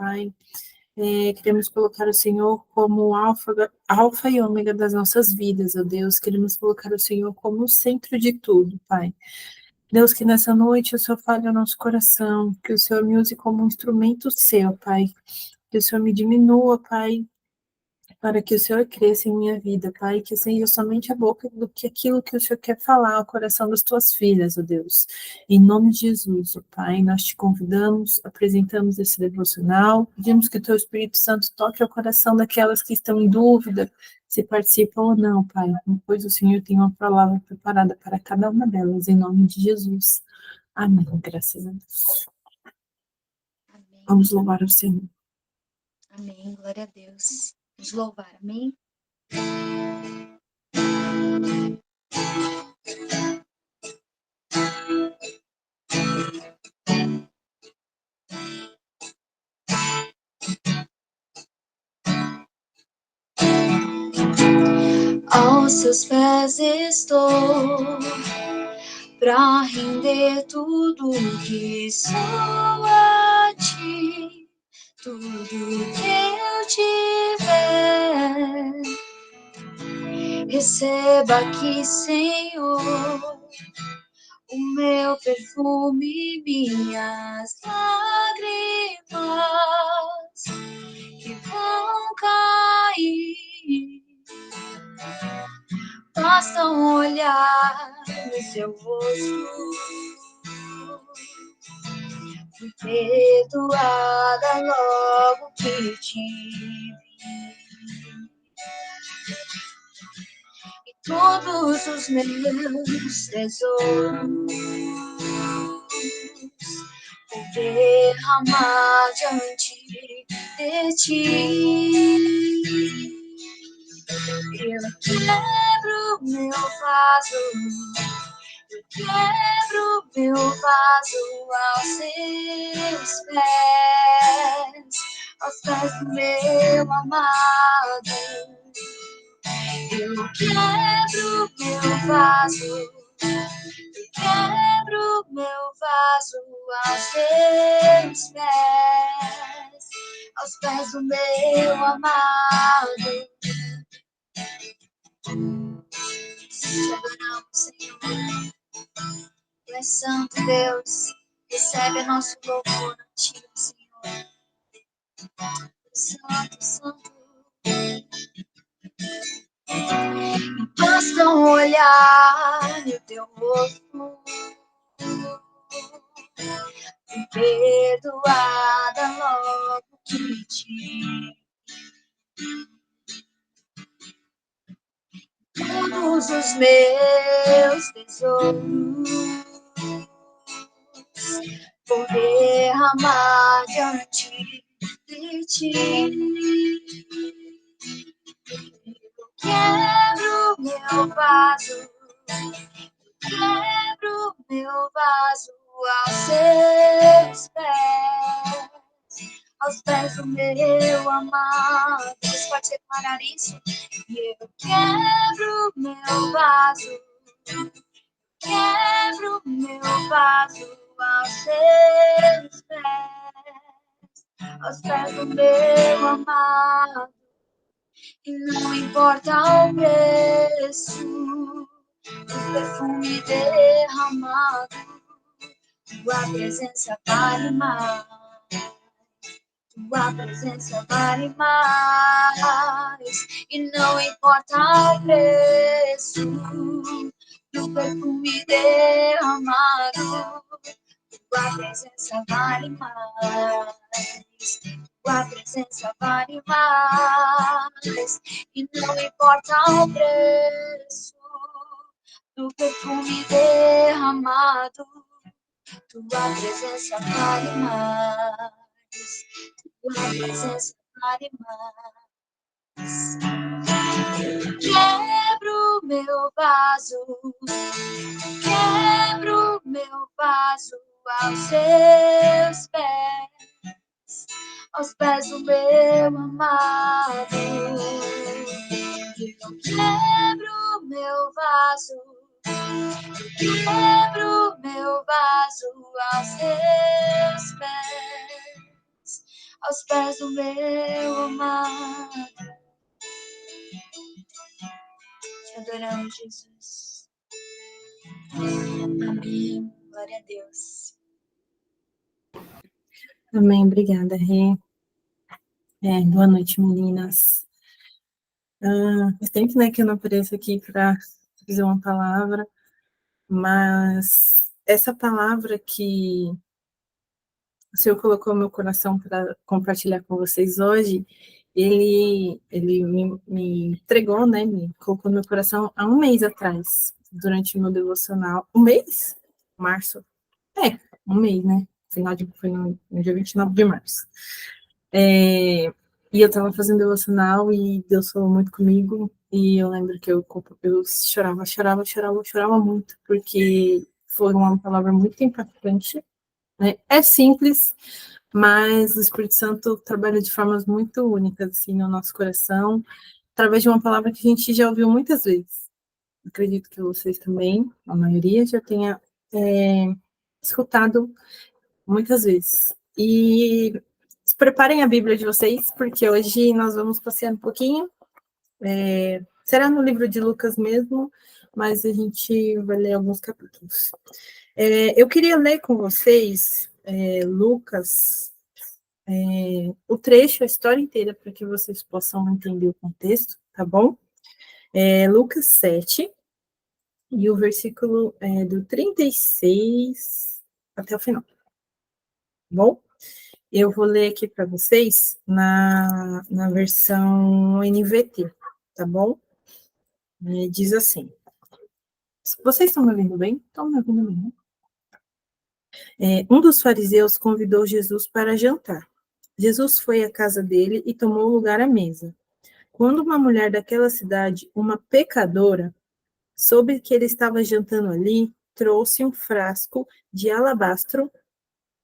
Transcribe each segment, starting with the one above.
Pai. Queremos colocar o Senhor como o alfa e ômega das nossas vidas, ó Deus. Queremos colocar o Senhor como o centro de tudo, Pai. Deus, que nessa noite o Senhor fale ao nosso coração, que o Senhor me use como um instrumento seu, Pai. Que o Senhor me diminua, Pai, para que o Senhor cresça em minha vida, Pai, que seja somente a boca do que aquilo que o Senhor quer falar ao coração das tuas filhas, ó Deus. Em nome de Jesus, ó Pai, nós te convidamos, apresentamos esse devocional, pedimos que o teu Espírito Santo toque ao coração daquelas que estão em dúvida se participam ou não, Pai, pois o Senhor tem uma palavra preparada para cada uma delas, em nome de Jesus. Amém, graças a Deus. Amém. Vamos louvar o Senhor. Amém, glória a Deus. Vamos louvar, amém? Aos seus pés estou, pra render tudo que sou a ti, tudo que eu tiver. Receba aqui, Senhor, o meu perfume, minhas lágrimas que vão cair. Basta um olhar no seu rosto, fui perdoada logo que te vi. E todos os meus tesouros vou derramar diante de ti. Eu quebro meu vaso, eu quebro meu vaso aos seus pés do meu amado. Eu quebro meu vaso, eu quebro meu vaso aos pés do meu amado. Te adoramos, Senhor. Tu és santo, Deus. Recebe nosso louvor a ti, Senhor. Santo, santo. Basta um olhar no teu rosto, fui perdoada logo que te vi. Todos os meus tesouros vou derramar diante de ti. Eu quebro meu vaso, quebro meu vaso aos pés do meu amado. Você pode declarar isso? E eu quebro meu vaso, quebro meu vaso aos pés do meu amado. E não importa o preço do perfume derramado, tua presença vale mais. Tua presença vale mais. E não importa o preço do perfume derramado, tua presença vale mais. Tua presença vale mais. E não importa o preço do perfume derramado, tua presença vale mais. Tua presença vale mais. Quebro meu vaso, quebro meu vaso aos seus pés do meu amado. Eu quebro meu vaso, quebro meu vaso aos aos pés do meu amado. Te adoramos, Jesus. Amém. Glória a Deus. Amém, obrigada, Rê. Boa noite, meninas. Faz tempo, né, que eu não apareço aqui para dizer uma palavra, mas essa palavra que o Senhor colocou no meu coração para compartilhar com vocês hoje, ele me entregou, né, me colocou no meu coração há um mês atrás, durante o meu devocional. Um mês? Março? Um mês, né? Foi no dia 29 de março. E eu estava fazendo devocional e Deus falou muito comigo, e eu lembro que eu chorava muito, porque foi uma palavra muito impactante, né? É simples, mas o Espírito Santo trabalha de formas muito únicas, assim, no nosso coração, através de uma palavra que a gente já ouviu muitas vezes. Acredito que vocês também, a maioria, já tenha escutado muitas vezes. E preparem a Bíblia de vocês, porque hoje nós vamos passear um pouquinho. Será no livro de Lucas mesmo, mas a gente vai ler alguns capítulos. Eu queria ler com vocês Lucas, o trecho, a história inteira, para que vocês possam entender o contexto, tá bom? Lucas 7, e o versículo do 36 até o final, tá bom? Eu vou ler aqui para vocês na versão NVT, tá bom? Diz assim. Vocês estão me ouvindo bem? Estão me ouvindo bem, né? Um dos fariseus convidou Jesus para jantar. Jesus foi à casa dele e tomou lugar à mesa. Quando uma mulher daquela cidade, uma pecadora, soube que ele estava jantando ali, trouxe um frasco de alabastro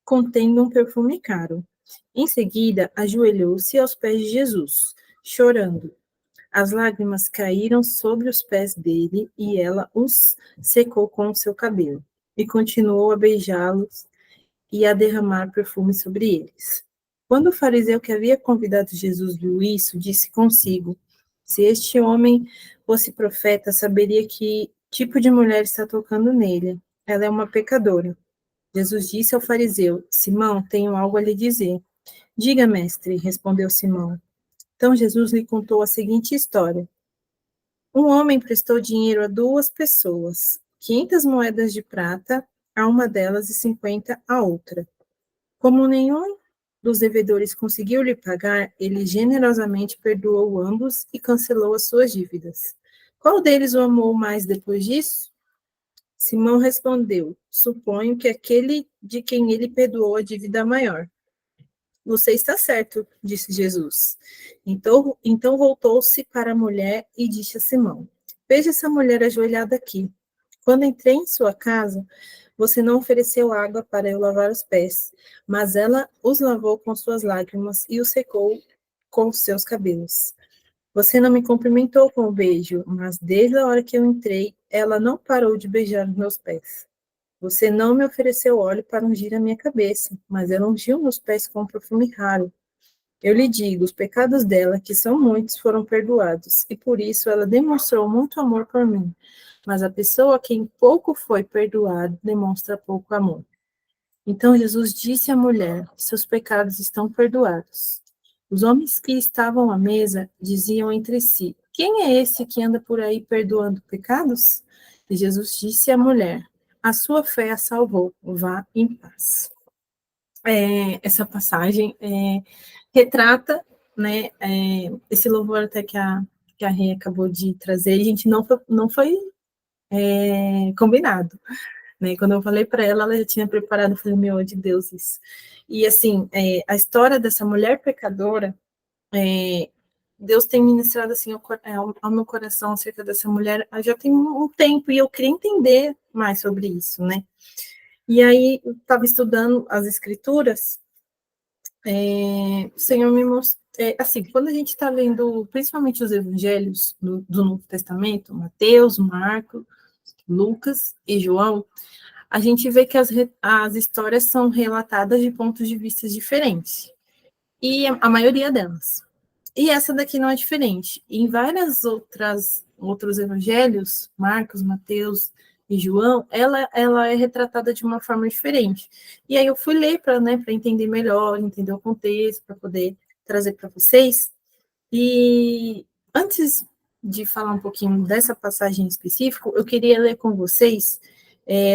contendo um perfume caro. Em seguida, ajoelhou-se aos pés de Jesus, chorando. As lágrimas caíram sobre os pés dele e ela os secou com o seu cabelo. E continuou a beijá-los e a derramar perfume sobre eles. Quando o fariseu que havia convidado Jesus viu isso, disse consigo: se este homem fosse profeta, saberia que tipo de mulher está tocando nele. Ela é uma pecadora. Jesus disse ao fariseu: Simão, tenho algo a lhe dizer. Diga, mestre, respondeu Simão. Então Jesus lhe contou a seguinte história. Um homem prestou dinheiro a duas pessoas, 500 moedas de prata a uma delas e 50 a outra. Como nenhum dos devedores conseguiu lhe pagar, ele generosamente perdoou ambos e cancelou as suas dívidas. Qual deles o amou mais depois disso? Simão respondeu: suponho que aquele de quem ele perdoou a dívida maior. Você está certo, disse Jesus. Então voltou-se para a mulher e disse a Simão: veja essa mulher ajoelhada aqui. Quando entrei em sua casa, você não ofereceu água para eu lavar os pés, mas ela os lavou com suas lágrimas e os secou com os seus cabelos. Você não me cumprimentou com um beijo, mas desde a hora que eu entrei, ela não parou de beijar os meus pés. Você não me ofereceu óleo para ungir a minha cabeça, mas ela ungiu meus pés com um perfume raro. Eu lhe digo, os pecados dela, que são muitos, foram perdoados, e por isso ela demonstrou muito amor por mim. Mas a pessoa a quem pouco foi perdoado demonstra pouco amor. Então Jesus disse à mulher: seus pecados estão perdoados. Os homens que estavam à mesa diziam entre si: quem é esse que anda por aí perdoando pecados? E Jesus disse à mulher: a sua fé a salvou, vá em paz. Essa passagem retrata, né, esse louvor até que a Rê acabou de trazer. A gente não foi combinado. Né? Quando eu falei para ela, ela já tinha preparado, eu falei, meu Deus, isso. E assim, a história dessa mulher pecadora, Deus tem ministrado assim ao meu coração acerca dessa mulher já tem um tempo, e eu queria entender mais sobre isso, né? E aí, eu estava estudando as escrituras, o Senhor me mostrou, assim, quando a gente está lendo, principalmente os evangelhos do Novo Testamento, Mateus, Marcos, Lucas e João, a gente vê que as histórias são relatadas de pontos de vista diferentes. e a maioria delas. E essa daqui não é diferente. Em várias outros evangelhos, Marcos, Mateus e João, ela é retratada de uma forma diferente. E aí eu fui ler para, né, para entender melhor, entender o contexto, para poder trazer para vocês. E antes de falar um pouquinho dessa passagem em específico, eu queria ler com vocês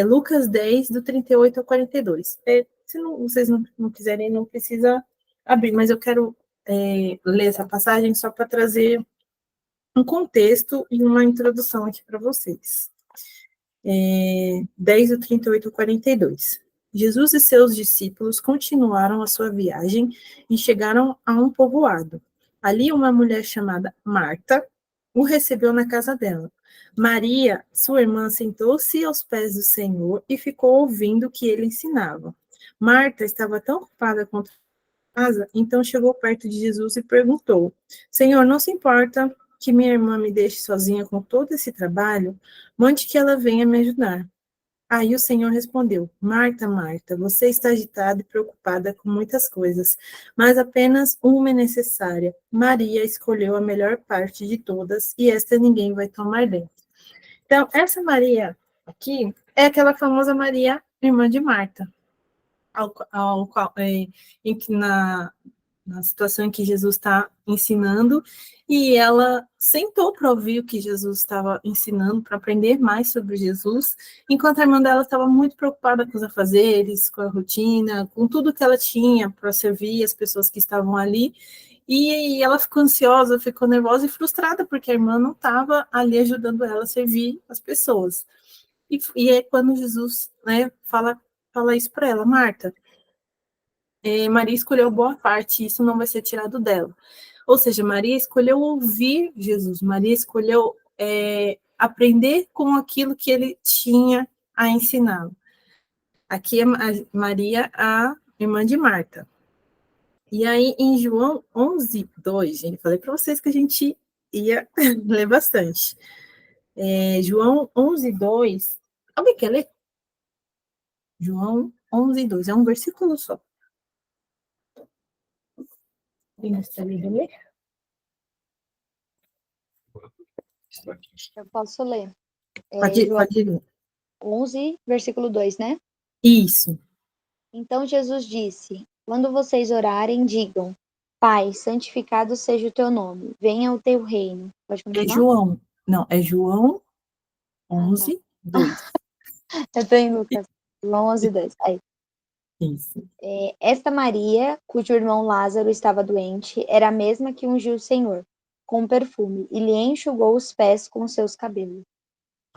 Lucas 10, do 38 ao 42. Se não, vocês não quiserem, não precisa abrir, mas eu quero ler essa passagem só para trazer um contexto e uma introdução aqui para vocês. 10 do 38 ao 42. Jesus e seus discípulos continuaram a sua viagem e chegaram a um povoado. Ali uma mulher chamada Marta o recebeu na casa dela. Maria, sua irmã, sentou-se aos pés do Senhor e ficou ouvindo o que ele ensinava. Marta estava tão ocupada com casa, então chegou perto de Jesus e perguntou: Senhor, não se importa que minha irmã me deixe sozinha com todo esse trabalho? Mande que ela venha me ajudar. Aí o Senhor respondeu: Marta, Marta, você está agitada e preocupada com muitas coisas, mas apenas uma é necessária. Maria escolheu a melhor parte de todas e esta ninguém vai tomar dela. Então, essa Maria aqui é aquela famosa Maria, irmã de Marta, ao qual, em que na situação em que Jesus está ensinando, e ela sentou para ouvir o que Jesus estava ensinando, para aprender mais sobre Jesus, enquanto a irmã dela estava muito preocupada com os afazeres, com a rotina, com tudo que ela tinha para servir as pessoas que estavam ali, e ela ficou ansiosa, ficou nervosa e frustrada, porque a irmã não estava ali ajudando ela a servir as pessoas. E é quando Jesus, né, fala isso para ela: Marta, Maria escolheu boa parte, isso não vai ser tirado dela. Ou seja, Maria escolheu ouvir Jesus, Maria escolheu aprender com aquilo que ele tinha a ensinar. Aqui é Maria, a irmã de Marta. E aí, em João 11, 2, gente, falei para vocês que a gente ia ler bastante. João 11, 2, alguém quer ler? João 11, 2, é um versículo só. Tem essa ler? Eu posso ler. João pode ler. 11, versículo 2, né? Isso. Então Jesus disse: Quando vocês orarem, digam: Pai, santificado seja o teu nome, venha o teu reino. Pode continuar? É João Ah, tá. 11, 2. Eu tô em Lucas. João 11, 2. Aí. Isso. Esta Maria, cujo irmão Lázaro estava doente, era a mesma que ungiu o Senhor com perfume e lhe enxugou os pés com seus cabelos.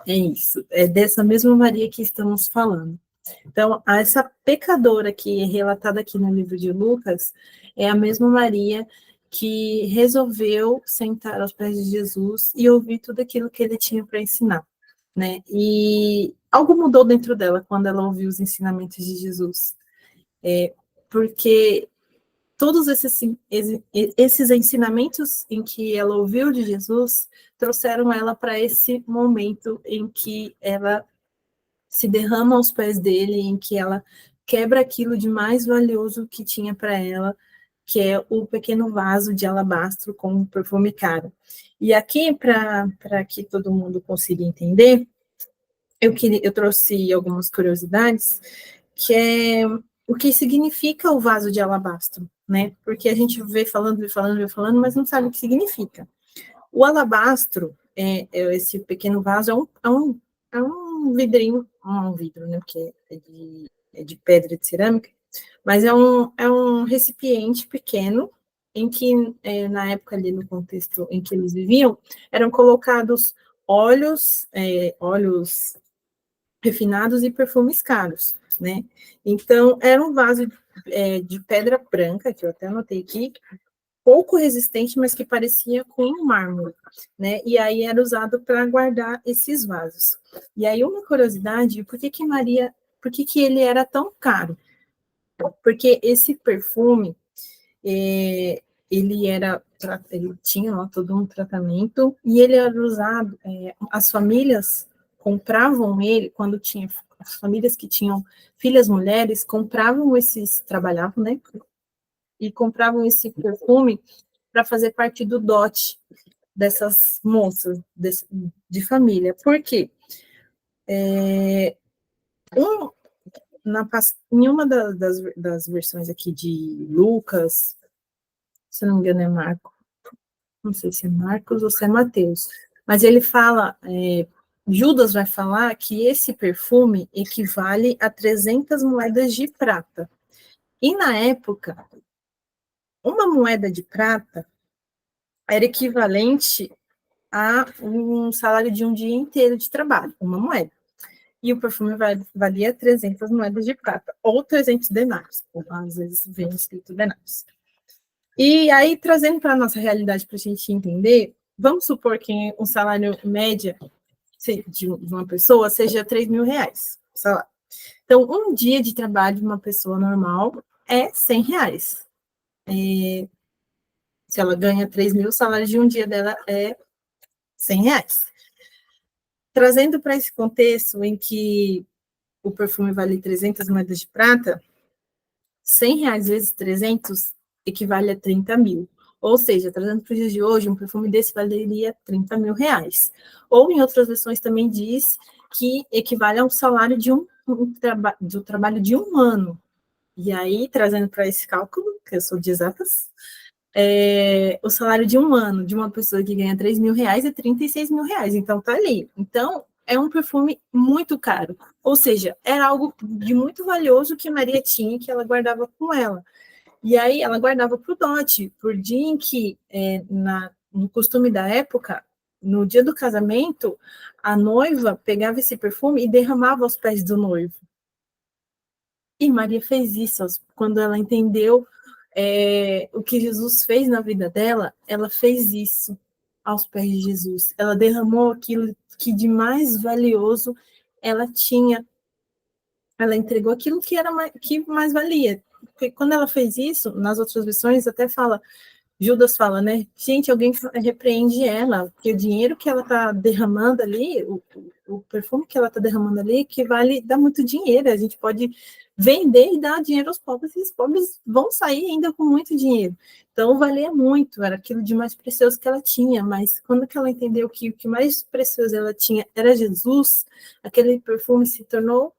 É isso. É dessa mesma Maria que estamos falando. Então, essa pecadora que é relatada aqui no livro de Lucas é a mesma Maria que resolveu sentar aos pés de Jesus e ouvir tudo aquilo que ele tinha para ensinar, né? E algo mudou dentro dela quando ela ouviu os ensinamentos de Jesus. Porque todos esses ensinamentos em que ela ouviu de Jesus trouxeram ela para esse momento em que ela se derrama aos pés dele, em que ela quebra aquilo de mais valioso que tinha para ela, que é o pequeno vaso de alabastro com um perfume caro. E aqui, para que todo mundo consiga entender, eu trouxe algumas curiosidades, que é o que significa o vaso de alabastro, né? Porque a gente vê falando, mas não sabe o que significa. O alabastro, esse pequeno vaso, é um vidrinho, um vidro, né? Que é de pedra de cerâmica, mas é um recipiente pequeno em que, na época ali, no contexto em que eles viviam, eram colocados óleos refinados e perfumes caros, né? Então, era um vaso de pedra branca, que eu até anotei aqui, pouco resistente, mas que parecia com um mármore, né? E aí era usado para guardar esses vasos. E aí uma curiosidade, por que ele era tão caro? Porque esse perfume, ele tinha lá todo um tratamento e ele era usado, as famílias compravam ele quando tinha as famílias que tinham filhas mulheres compravam trabalhavam, né, e compravam esse perfume para fazer parte do dote dessas moças de família. Por quê? Em uma das versões aqui de Lucas, se não me engano é Marcos, não sei se é Marcos ou se é Mateus, mas ele fala, Judas vai falar que esse perfume equivale a 300 moedas de prata. E na época, uma moeda de prata era equivalente a um salário de um dia inteiro de trabalho, uma moeda. E o perfume valia 300 moedas de prata, ou 300 denários, às vezes vem escrito denários. E aí, trazendo para a nossa realidade, para a gente entender, vamos supor que um salário médio de uma pessoa seja 3 mil reais, salário. Então, um dia de trabalho de uma pessoa normal é 100 reais. Se ela ganha 3 mil, o salário de um dia dela é 100 reais. Trazendo para esse contexto em que o perfume vale 300 moedas de prata, 100 reais vezes 300 equivale a 30 mil. Ou seja, trazendo para os dias de hoje, um perfume desse valeria 30 mil reais. Ou em outras versões também diz que equivale a um salário de do trabalho de um ano. E aí, trazendo para esse cálculo, que eu sou de exatas, o salário de um ano de uma pessoa que ganha 3 mil reais é 36 mil reais. Então, tá ali. Então, é um perfume muito caro. Ou seja, era algo de muito valioso que Maria tinha, que ela guardava com ela. E aí, ela guardava para o dote, por dia em que, no costume da época, no dia do casamento, a noiva pegava esse perfume e derramava aos pés do noivo. E Maria fez isso quando ela entendeu o que Jesus fez na vida dela, ela fez isso aos pés de Jesus. Ela derramou aquilo que de mais valioso ela tinha. Ela entregou aquilo que mais valia. Porque quando ela fez isso, nas outras versões até fala, Judas fala, né? Gente, alguém repreende ela, porque o dinheiro que ela está derramando ali, o perfume que ela está derramando ali, dá muito dinheiro. A gente pode vender e dar dinheiro aos pobres, e os pobres vão sair ainda com muito dinheiro. Então, valia muito, era aquilo de mais precioso que ela tinha. Mas quando que ela entendeu que o que mais precioso ela tinha era Jesus, aquele perfume se tornou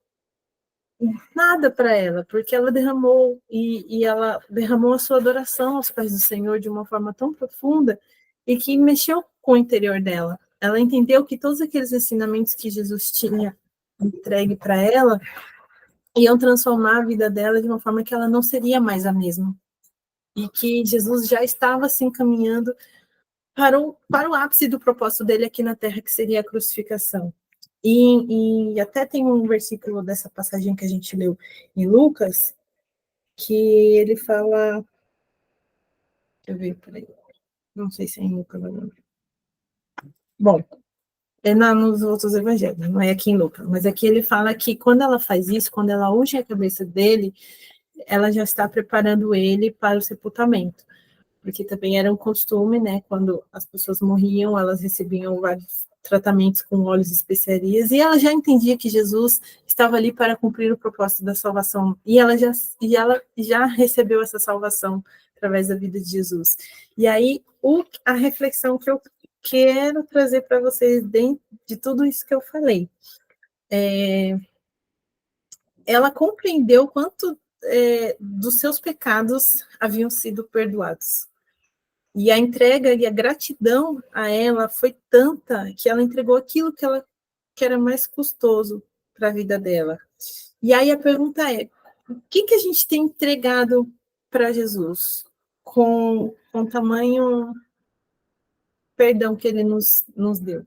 nada para ela, porque ela derramou e ela derramou a sua adoração aos pés do Senhor de uma forma tão profunda e que mexeu com o interior dela. Ela entendeu que todos aqueles ensinamentos que Jesus tinha entregue para ela iam transformar a vida dela de uma forma que ela não seria mais a mesma. E que Jesus já estava se encaminhando para o ápice do propósito dele aqui na Terra, que seria a crucificação. E até tem um versículo dessa passagem que a gente leu em Lucas, que ele fala. Deixa eu ver, peraí. Não sei se é em Lucas agora. Bom, nos outros evangelhos, não é aqui em Lucas, mas aqui ele fala que quando ela faz isso, quando ela unge a cabeça dele, ela já está preparando ele para o sepultamento. Porque também era um costume, né? Quando as pessoas morriam, elas recebiam vários tratamentos com óleos e especiarias, e ela já entendia que Jesus estava ali para cumprir o propósito da salvação, e ela já recebeu essa salvação através da vida de Jesus. E aí, a reflexão que eu quero trazer para vocês dentro de tudo isso que eu falei, ela compreendeu quanto dos seus pecados haviam sido perdoados. E a entrega e a gratidão a ela foi tanta que ela entregou aquilo que era mais custoso para a vida dela. E aí a pergunta é: o que a gente tem entregado para Jesus com tamanho perdão que ele nos deu?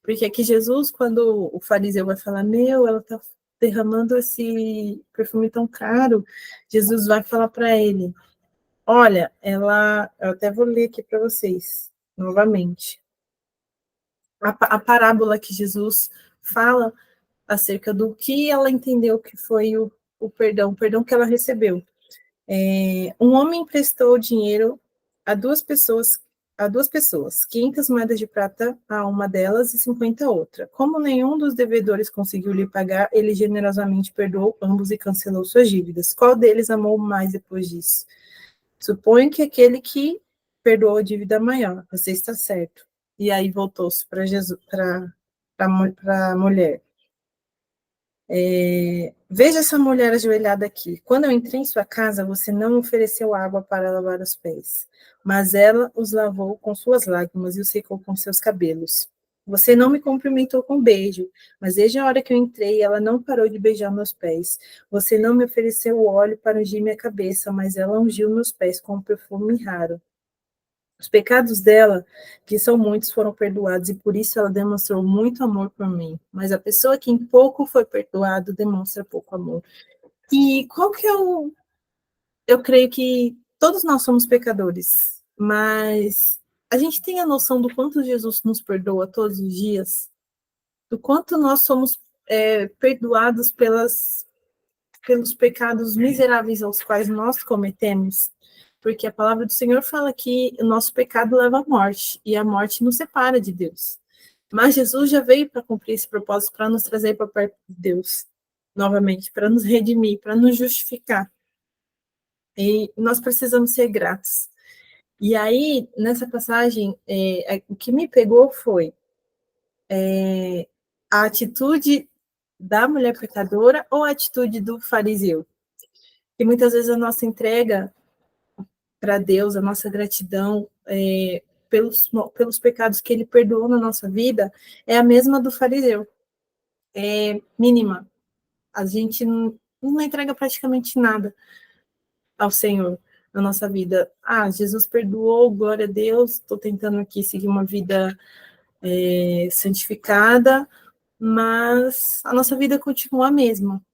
Porque aqui Jesus, quando o fariseu vai falar, ela está derramando esse perfume tão caro, Jesus vai falar para ele, olha, eu até vou ler aqui para vocês, novamente. A parábola que Jesus fala acerca do que ela entendeu que foi o perdão que ela recebeu. Um homem emprestou dinheiro a duas pessoas, 500 moedas de prata a uma delas e 50 a outra. Como nenhum dos devedores conseguiu lhe pagar, ele generosamente perdoou ambos e cancelou suas dívidas. Qual deles amou mais depois disso? Suponho que aquele que perdoou a dívida maior, você está certo. E aí voltou-se para Jesus, para a mulher. Veja essa mulher ajoelhada aqui. Quando eu entrei em sua casa, você não ofereceu água para lavar os pés, mas ela os lavou com suas lágrimas e os secou com seus cabelos. Você não me cumprimentou com beijo, mas desde a hora que eu entrei, ela não parou de beijar meus pés. Você não me ofereceu óleo para ungir minha cabeça, mas ela ungiu meus pés com um perfume raro. Os pecados dela, que são muitos, foram perdoados, e por isso ela demonstrou muito amor por mim. Mas a pessoa que em pouco foi perdoado demonstra pouco amor. E qual que é o... Eu creio que todos nós somos pecadores, mas a gente tem a noção do quanto Jesus nos perdoa todos os dias? Do quanto nós somos perdoados pelos pecados miseráveis aos quais nós cometemos? Porque a palavra do Senhor fala que o nosso pecado leva à morte, e a morte nos separa de Deus. Mas Jesus já veio para cumprir esse propósito, para nos trazer para perto de Deus, novamente, para nos redimir, para nos justificar. E nós precisamos ser gratos. E aí, nessa passagem, o que me pegou foi a atitude da mulher pecadora ou a atitude do fariseu? Que muitas vezes a nossa entrega para Deus, a nossa gratidão pelos pecados que ele perdoou na nossa vida é a mesma do fariseu, é mínima. A gente não entrega praticamente nada ao Senhor na nossa vida. Ah, Jesus perdoou, glória a Deus, estou tentando aqui seguir uma vida santificada, mas a nossa vida continua a mesma.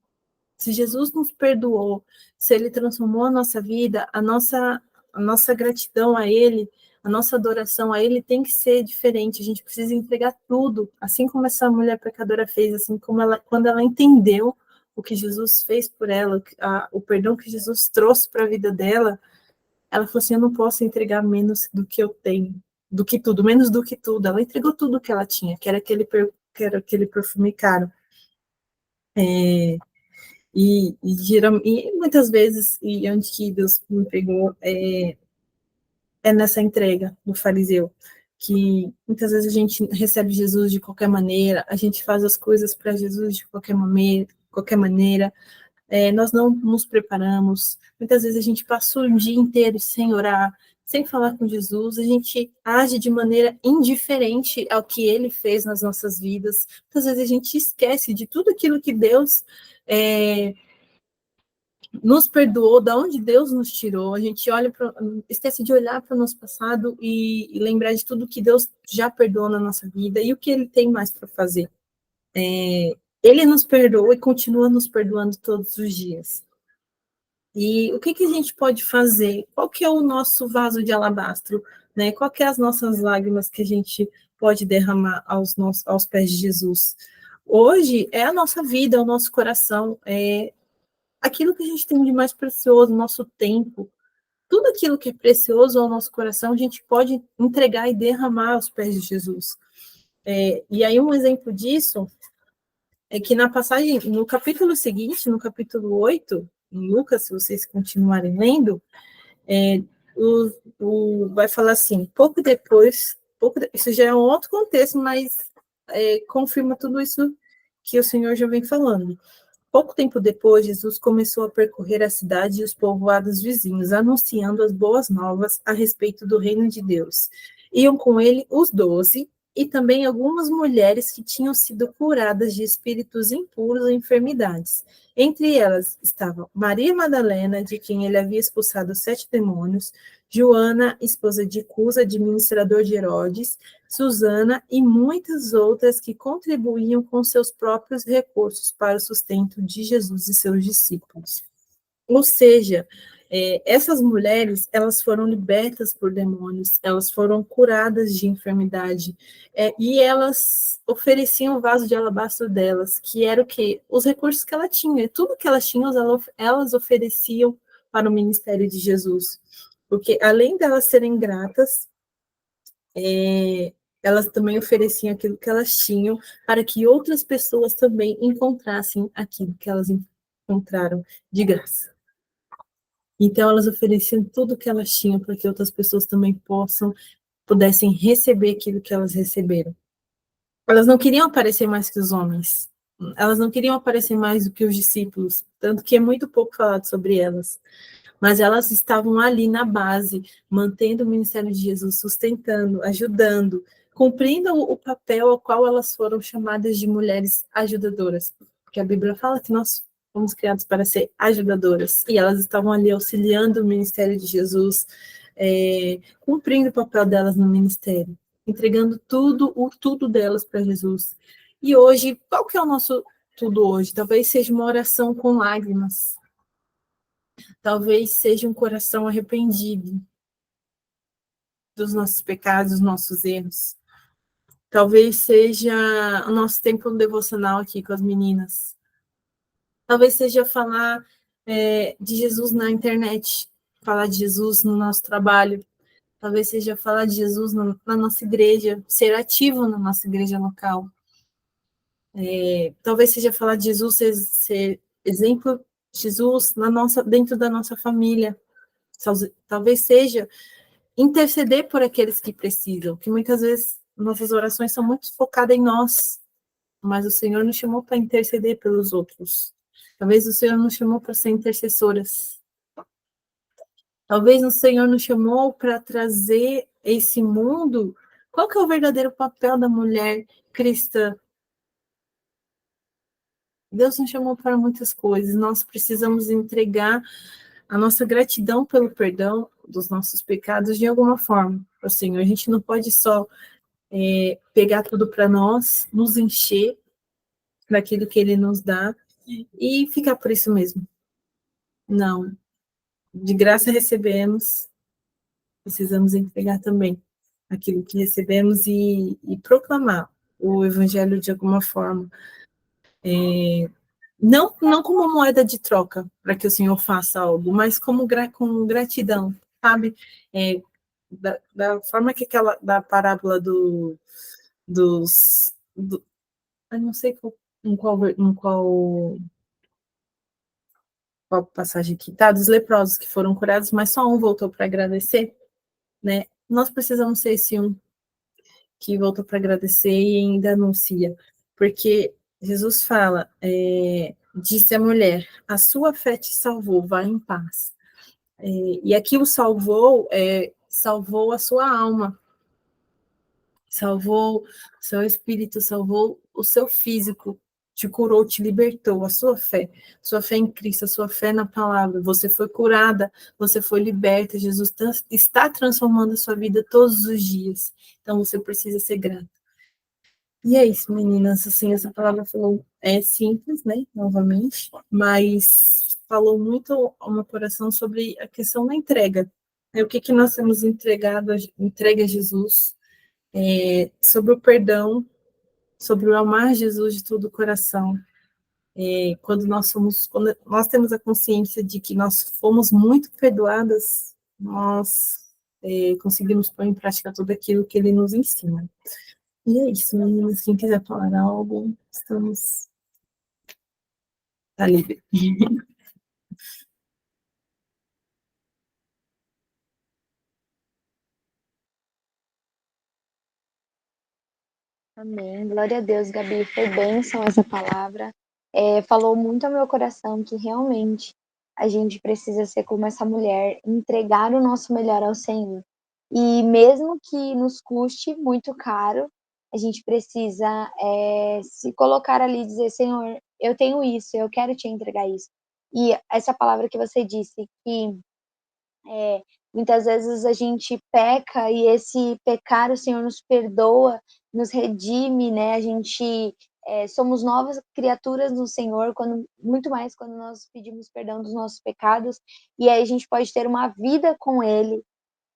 Se Jesus nos perdoou, se ele transformou a nossa vida, a nossa gratidão a ele, a nossa adoração a ele tem que ser diferente. A gente precisa entregar tudo, assim como essa mulher pecadora fez, assim como ela, quando ela entendeu o que Jesus fez por ela, o perdão que Jesus trouxe para a vida dela, ela falou assim: eu não posso entregar menos do que eu tenho, do que tudo, menos do que tudo. Ela entregou tudo que ela tinha, que era aquele perfume caro. E muitas vezes, e onde que Deus me pegou, nessa entrega do fariseu, que muitas vezes a gente recebe Jesus de qualquer maneira, a gente faz as coisas para Jesus de qualquer maneira, nós não nos preparamos, muitas vezes a gente passa o dia inteiro sem orar, sem falar com Jesus, a gente age de maneira indiferente ao que ele fez nas nossas vidas, muitas vezes a gente esquece de tudo aquilo que Deus nos perdoou, da onde Deus nos tirou, a gente esquece de olhar para o nosso passado e lembrar de tudo que Deus já perdoou na nossa vida e o que ele tem mais para fazer. Ele nos perdoou e continua nos perdoando todos os dias. E o que a gente pode fazer? Qual que é o nosso vaso de alabastro? Né? Qual que é as nossas lágrimas que a gente pode derramar aos pés de Jesus? Hoje é a nossa vida, é o nosso coração, aquilo que a gente tem de mais precioso, nosso tempo, tudo aquilo que é precioso ao nosso coração, a gente pode entregar e derramar aos pés de Jesus. E aí um exemplo disso é que na passagem, no capítulo seguinte, no capítulo 8, em Lucas, se vocês continuarem lendo, vai falar assim, isso já é um outro contexto, mas confirma tudo isso que o Senhor já vem falando. Pouco tempo depois, Jesus começou a percorrer a cidade e os povoados vizinhos, anunciando as boas novas a respeito do reino de Deus. Iam com ele os 12 e também algumas mulheres que tinham sido curadas de espíritos impuros ou enfermidades. Entre elas estavam Maria Madalena, de quem ele havia expulsado 7 demônios, Joana, esposa de Cusa, administrador de Herodes, Susana e muitas outras que contribuíam com seus próprios recursos para o sustento de Jesus e seus discípulos. Ou seja, essas mulheres, elas foram libertas por demônios, elas foram curadas de enfermidade, e elas ofereciam o vaso de alabastro delas, que era o quê? Os recursos que ela tinha, e tudo que elas tinham, elas ofereciam para o ministério de Jesus. Porque, além delas serem gratas, elas também ofereciam aquilo que elas tinham para que outras pessoas também encontrassem aquilo que elas encontraram de graça. Então, elas ofereciam tudo que elas tinham para que outras pessoas também pudessem receber aquilo que elas receberam. Elas não queriam aparecer mais que os homens. Elas não queriam aparecer mais do que os discípulos, tanto que é muito pouco falado sobre elas. Mas elas estavam ali na base, mantendo o ministério de Jesus, sustentando, ajudando, cumprindo o papel ao qual elas foram chamadas de mulheres ajudadoras. Porque a Bíblia fala que nós fomos criados para ser ajudadoras. E elas estavam ali auxiliando o ministério de Jesus, cumprindo o papel delas no ministério, entregando o tudo delas para Jesus. E hoje, qual que é o nosso tudo hoje? Talvez seja uma oração com lágrimas, talvez seja um coração arrependido dos nossos pecados, dos nossos erros. Talvez seja o nosso tempo devocional aqui com as meninas. Talvez seja falar de Jesus na internet, falar de Jesus no nosso trabalho. Talvez seja falar de Jesus na nossa igreja, ser ativo na nossa igreja local. Talvez seja falar de Jesus, ser exemplo de Jesus dentro da nossa família. Talvez seja interceder por aqueles que precisam, que muitas vezes nossas orações são muito focadas em nós, mas o Senhor nos chamou para interceder pelos outros. Talvez o Senhor nos chamou para ser intercessoras. Talvez o Senhor nos chamou para trazer esse mundo. Qual que é o verdadeiro papel da mulher cristã? Deus nos chamou para muitas coisas. Nós precisamos entregar a nossa gratidão pelo perdão dos nossos pecados de alguma forma ao Senhor. A gente não pode só pegar tudo para nós, nos encher daquilo que Ele nos dá e ficar por isso mesmo. Não. De graça recebemos, precisamos entregar também aquilo que recebemos e proclamar o Evangelho de alguma forma. Não como moeda de troca para que o Senhor faça algo, mas com gratidão, sabe? Da forma que da parábola dos. Eu não sei qual passagem aqui, tá? Dos leprosos que foram curados, mas só um voltou para agradecer, né? Nós precisamos ser esse um que voltou para agradecer e ainda anuncia, porque Jesus fala, disse a mulher, a sua fé te salvou, vá em paz. E aqui o salvou a sua alma, salvou o seu espírito, salvou o seu físico, te curou, te libertou, a sua fé em Cristo, a sua fé na palavra, você foi curada, você foi liberta, Jesus está transformando a sua vida todos os dias, então você precisa ser grato. E é isso, meninas, assim, essa palavra é simples, né, novamente, mas falou muito ao meu coração sobre a questão da entrega, o que nós temos entregue a Jesus, sobre o perdão, sobre o amar Jesus de todo o coração. Quando nós temos a consciência de que nós fomos muito perdoadas, nós conseguimos pôr em prática tudo aquilo que Ele nos ensina. E é isso, meninas. Quem quiser falar algo, tá livre. Amém. Glória a Deus, Gabi. Foi bênção essa palavra. Falou muito ao meu coração que realmente a gente precisa ser como essa mulher, entregar o nosso melhor ao Senhor. E mesmo que nos custe muito caro, a gente precisa se colocar ali e dizer, Senhor, eu tenho isso, eu quero te entregar isso. E essa palavra que você disse, que muitas vezes a gente peca e esse pecar o Senhor nos perdoa, nos redime, né? A gente somos novas criaturas no Senhor, muito mais quando nós pedimos perdão dos nossos pecados, e aí a gente pode ter uma vida com Ele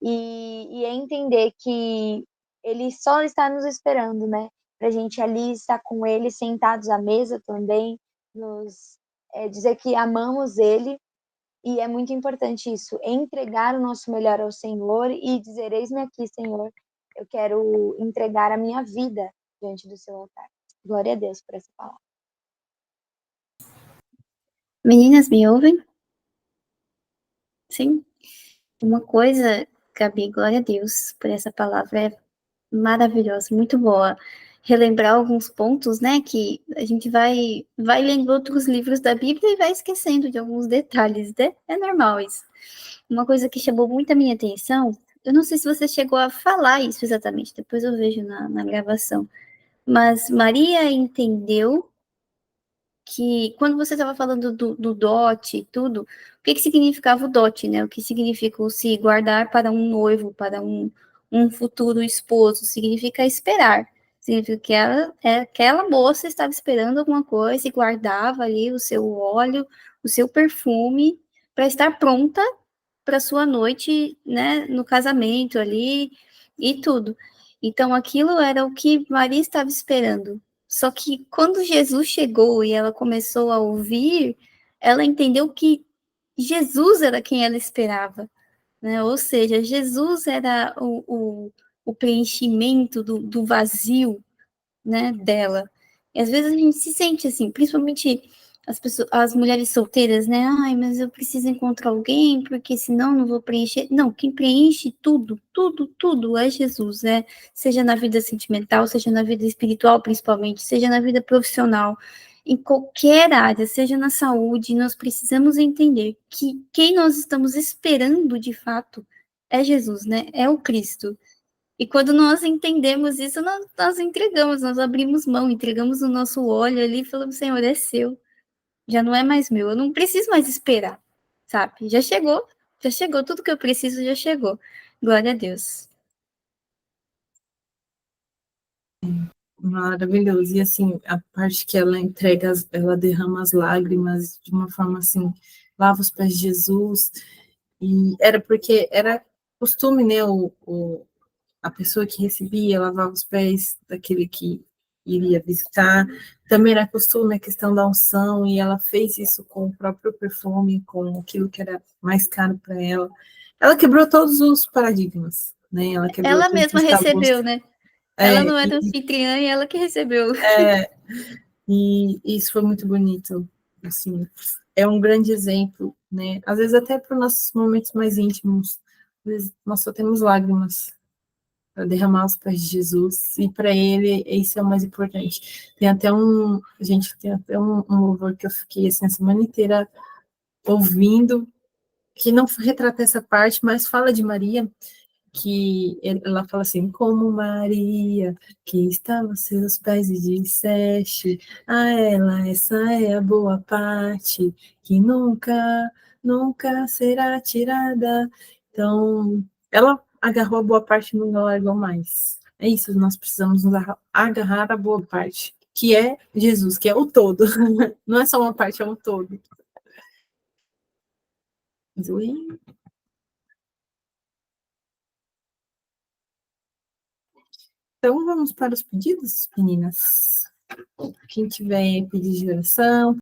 e entender que Ele só está nos esperando, né? Para a gente ali estar com Ele, sentados à mesa também, dizer que amamos Ele. E é muito importante isso, entregar o nosso melhor ao Senhor e dizer, eis-me aqui, Senhor, eu quero entregar a minha vida diante do seu altar. Glória a Deus por essa palavra. Meninas, me ouvem? Sim. Uma coisa, Gabi, glória a Deus por essa palavra, é maravilhosa, muito boa. Relembrar alguns pontos, né, que a gente vai lendo outros livros da Bíblia e vai esquecendo de alguns detalhes, né? É normal isso. Uma coisa que chamou muito a minha atenção, eu não sei se você chegou a falar isso exatamente, depois eu vejo na gravação, mas Maria entendeu que quando você estava falando do dote e tudo, o que significava o dote, né? O que significa o se guardar para um noivo, para um futuro esposo, significa esperar. Significa que aquela moça estava esperando alguma coisa e guardava ali o seu óleo, o seu perfume, para estar pronta para sua noite, né, no casamento ali e tudo. Então aquilo era o que Maria estava esperando. Só que quando Jesus chegou e ela começou a ouvir, ela entendeu que Jesus era quem ela esperava, né? Ou seja, Jesus era o preenchimento do vazio, né, dela. E às vezes a gente se sente assim, principalmente as pessoas, as mulheres solteiras, né? Ai, mas eu preciso encontrar alguém, porque senão não vou preencher. Não, quem preenche tudo, tudo, tudo é Jesus, é, seja na vida sentimental, seja na vida espiritual, principalmente, seja na vida profissional, em qualquer área, seja na saúde, nós precisamos entender que quem nós estamos esperando de fato é Jesus, né? É o Cristo. E quando nós entendemos isso, nós entregamos, nós abrimos mão, entregamos o nosso óleo ali e falamos, Senhor, é seu, já não é mais meu, eu não preciso mais esperar, sabe? Já chegou, tudo que eu preciso já chegou. Glória a Deus. Maravilhoso. E assim, a parte que ela entrega, ela derrama as lágrimas de uma forma assim, lava os pés de Jesus. E era porque era costume, né? A pessoa que recebia lavava os pés daquele que iria visitar. Também era costume a questão da unção, e ela fez isso com o próprio perfume, com aquilo que era mais caro para ela. Ela quebrou todos os paradigmas, né? Ela quebrou Ela todos mesma os tabus. recebeu, né? Ela É, não era anfitriã e ela que recebeu. e isso foi muito bonito, assim, é um grande exemplo, né? Às vezes até para os nossos momentos mais íntimos, às vezes nós só temos lágrimas para derramar aos pés de Jesus, e para ele isso é o mais importante. Tem até um louvor que eu fiquei assim, a semana inteira ouvindo, que não retrata essa parte, mas fala de Maria, que ela fala assim, como Maria, que estava aos seus pés e disseste, a ela essa é a boa parte, que nunca, nunca será tirada. Então, ela agarrou a boa parte e não largou mais. É isso, nós precisamos nos agarrar a boa parte, que é Jesus, que é o todo. Não é só uma parte, é um todo. Então, vamos para os pedidos, meninas. Quem tiver pedido de oração,